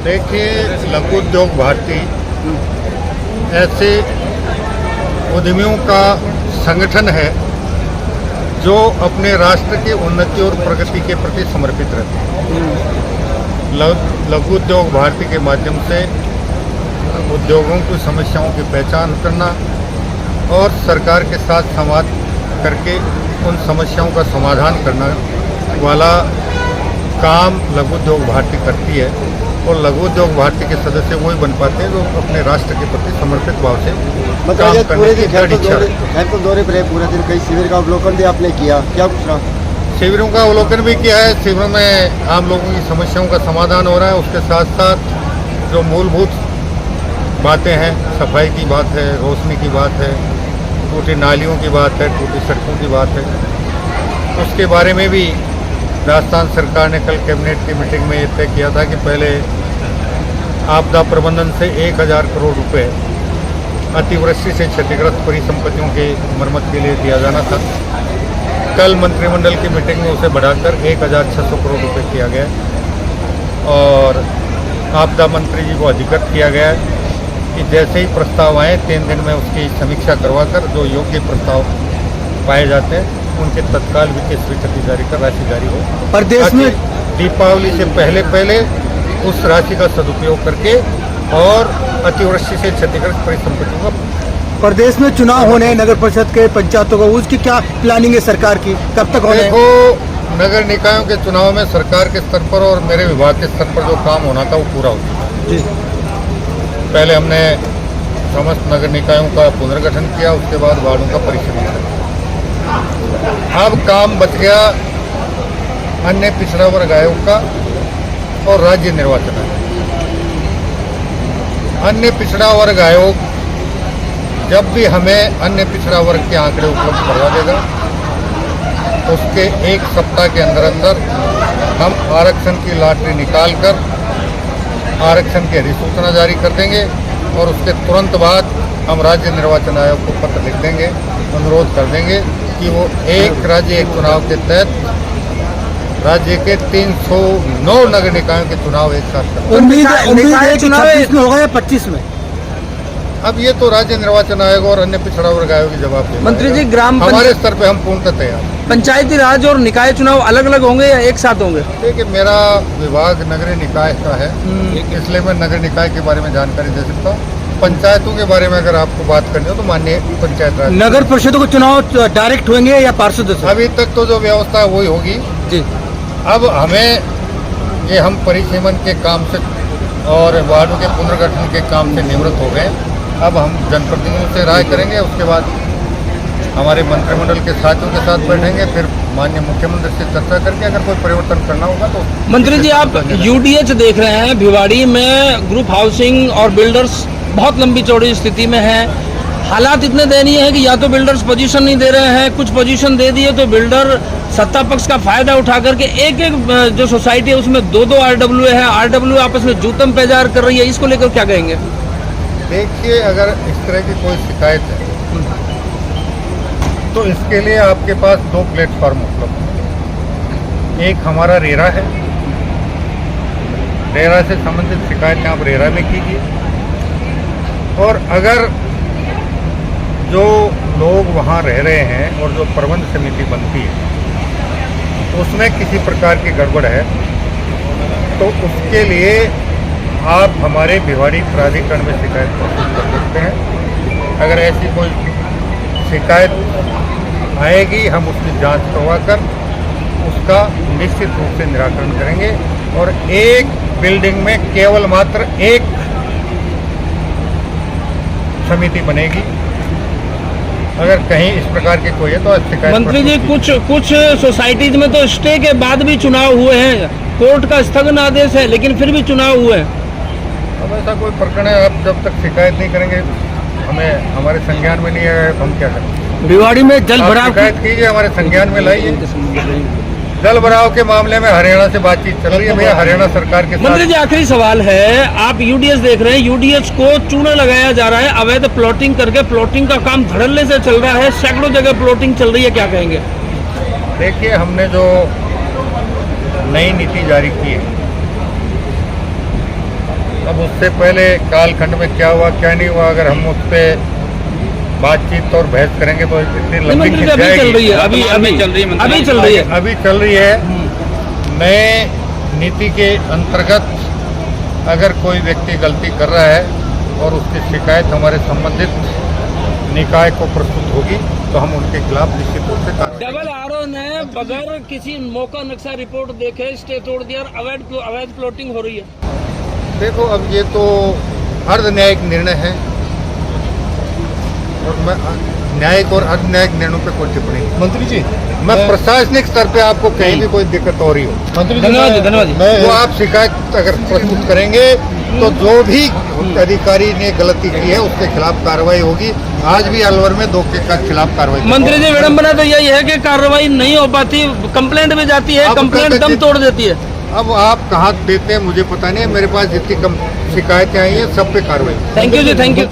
देखिए, लघु उद्योग भारती ऐसे उद्यमियों का संगठन है जो अपने राष्ट्र की उन्नति और प्रगति के प्रति समर्पित रहते हैं। लघु उद्योग भारती के माध्यम से उद्योगों की समस्याओं की पहचान करना और सरकार के साथ संवाद करके उन समस्याओं का समाधान करना वाला काम लघु उद्योग भारती करती है। और लघु उद्योग भारती के सदस्य वही बन पाते हैं जो अपने राष्ट्र के प्रति समर्पित भाव से काम करने की दृढ़ इच्छा है। तो दौरे पर पूरे दिन कई शिविर का अवलोकन भी आपने किया, क्या कुछ रहा? शिविरों का अवलोकन भी किया है। शिविरों में आम लोगों की समस्याओं का समाधान हो रहा है। उसके साथ साथ जो मूलभूत बातें हैं, सफाई की बात है, रोशनी की बात है, टूटी नालियों की बात है, टूटी सड़कों की बात है, उसके बारे में भी राजस्थान सरकार ने कल कैबिनेट की मीटिंग में ये तय किया था कि पहले आपदा प्रबंधन से 1000 करोड़ रुपए अतिवृष्टि से क्षतिग्रस्त परिसंपत्तियों की मरम्मत के लिए दिया जाना था। कल मंत्रिमंडल की मीटिंग में उसे बढ़ाकर 1600 करोड़ रुपए किया गया और आपदा मंत्री जी को अधिकृत किया गया है कि जैसे ही प्रस्ताव आए 3 दिन में उसकी समीक्षा करवाकर जो योग्य प्रस्ताव पाए जाते हैं उनके तत्काल वित्तीय स्वीकृति जारी कर राशि जारी हो। प्रदेश में दीपावली से पहले उस राशि का सदुपयोग करके और अतिवृष्टि से क्षतिग्रस्त परिसंपत्तियों का। प्रदेश में चुनाव होने नगर परिषद के, पंचायतों का, उसकी क्या प्लानिंग है सरकार की, कब तक होने? देखो, नगर निकायों के चुनाव में सरकार के स्तर पर और मेरे विभाग के स्तर पर जो काम होना था वो पूरा हो चुका जी। पहले हमने समस्त नगर निकायों का पुनर्गठन किया, उसके बाद वार्डों का परिसीमन किया। अब काम बच गया अन्य पिछड़ा वर्ग आयोग का और राज्य निर्वाचन आयोग। अन्य पिछड़ा वर्ग आयोग जब भी हमें अन्य पिछड़ा वर्ग के आंकड़े उपलब्ध करवा देगा उसके 1 सप्ताह के अंदर हम आरक्षण की लॉटरी निकालकर आरक्षण की अधिसूचना जारी कर देंगे और उसके तुरंत बाद हम राज्य निर्वाचन आयोग को पत्र लिख देंगे, अनुरोध कर देंगे कि वो एक राज्य एक चुनाव के तहत राज्य के 309 नगर निकायों के चुनाव एक साथ करें। उम्मीद है कि 26 में होगा या 25 में? अब ये तो राज्य निर्वाचन आयोग और अन्य पिछड़ा वर्ग आयोग की जवाब देना। मंत्री जी, हमारे स्तर पे हम पूर्णतः तैयार। पंचायती राज और निकाय चुनाव अलग अलग होंगे या एक साथ होंगे? देखिए, मेरा विभाग नगरीय निकाय का है, इसलिए मैं नगर निकाय के बारे में जानकारी दे सकता हूँ। पंचायतों के बारे में अगर आपको बात करनी हो तो माननीय पंचायत राज। नगर परिषदों के चुनाव डायरेक्ट होंगे या पार्षद से? अभी तक तो जो व्यवस्था है वही होगी जी। अब हमें ये हम परिसीमन के काम से और वार्डों के पुनर्गठन के काम से निवृत्त हो गए। अब हम जनप्रतिनिधियों से राय करेंगे, उसके बाद हमारे मंत्रिमंडल के साथियों के साथ बैठेंगे, फिर माननीय मुख्यमंत्री से चर्चा करके अगर कोई परिवर्तन करना होगा तो। मंत्री जी, आप यूडीएच देख रहे हैं, भिवाड़ी में ग्रुप हाउसिंग और बिल्डर्स बहुत लंबी चौड़ी स्थिति में है। हालात इतने दयनीय है कि या तो बिल्डर्स पोजीशन नहीं दे रहे हैं, कुछ पोजीशन दे दिए तो बिल्डर सत्ता पक्ष का फायदा उठा करके एक जो सोसाइटी है उसमें 2-2 RWA है, RWA आपस में जूतम पेजार कर रही है, इसको लेकर क्या कहेंगे? देखिए, अगर इस तरह की कोई शिकायत है तो इसके लिए आपके पास 2 प्लेटफॉर्म उपलब्ध है। एक हमारा रेरा है, रेरा से संबंधित शिकायतें आप रेरा में कीजिए और अगर जो लोग वहाँ रह रहे हैं और जो प्रबंध समिति बनती है उसमें किसी प्रकार की गड़बड़ है तो उसके लिए आप हमारे भिवाड़ी प्राधिकरण में शिकायत प्रस्तुत कर सकते हैं। अगर ऐसी कोई शिकायत आएगी हम उसकी जांच करवाकर उसका निश्चित रूप से निराकरण करेंगे और एक बिल्डिंग में केवल मात्र एक समिति बनेगी। अगर कहीं इस प्रकार के कोई है तो शिकायत। मंत्री जी, कुछ सोसाइटीज में तो स्टे के बाद भी चुनाव हुए हैं, कोर्ट का स्थगन आदेश है लेकिन फिर भी चुनाव हुए हैं। अब ऐसा कोई प्रकरण है, आप जब तक शिकायत नहीं करेंगे हमें हमारे संज्ञान में नहीं आएगा, हम क्या करें? भिवाड़ी में जल भराव शिकायत कीजिए, हमारे संज्ञान में लाइए। जल भराव के मामले में हरियाणा से बातचीत चल रही है भैया, हरियाणा सरकार के साथ। मंत्री जी, आखिरी सवाल है, आप यूडीएच देख रहे हैं, यूडीएच को चूना लगाया जा रहा है, अवैध प्लॉटिंग करके प्लॉटिंग का काम धड़ल्ले से चल रहा है, सैकड़ों जगह प्लॉटिंग चल रही है, क्या कहेंगे? देखिए, हमने जो नई नीति जारी की है अब उससे पहले कालखंड में क्या हुआ क्या नहीं हुआ, अगर हम उस पर बातचीत और बहस करेंगे तो इतनी लंबी मंत्री जी खिंच अभी चल रही जाएगी। है, अभी चल रही है, अभी चल रही है। अभी चल रही है। नए नीति के अंतर्गत अगर कोई व्यक्ति गलती कर रहा है और उसकी शिकायत हमारे संबंधित निकाय को प्रस्तुत होगी तो हम उनके खिलाफ निश्चित रूप से कार्रवाई डबल आरओ ने बगैर किसी मौका नक्शा रिपोर्ट देखे स्टे तोड़ दिया और अवैध प्लॉटिंग हो रही है। देखो, अब ये तो अर्ध न्यायिक निर्णय है और मैं न्यायिक और अर्ध न्यायिक निर्णयों पे कोई टिप्पणी नहीं। मंत्री जी मैं प्रशासनिक स्तर पे आपको कहीं भी कोई दिक्कत हो रही हो, मंत्री धन्यवाद जी, धन्यवाद जी। वो आप शिकायत अगर प्रस्तुत करेंगे तो जो भी अधिकारी ने गलती की है उसके खिलाफ कार्रवाई होगी। आज भी अलवर में 2 के खिलाफ कार्रवाई की। मंत्री जी विडम्बना तो यही है कि कार्रवाई नहीं हो पाती, कंप्लेंट भी जाती है, अब कंप्लेंट कहते- दम तोड़ देती है। अब आप कहाँ देते हैं मुझे पता नहीं है, मेरे पास जितनी कम शिकायतें आई हैं सब पे कार्रवाई। Thank you ji, thank you.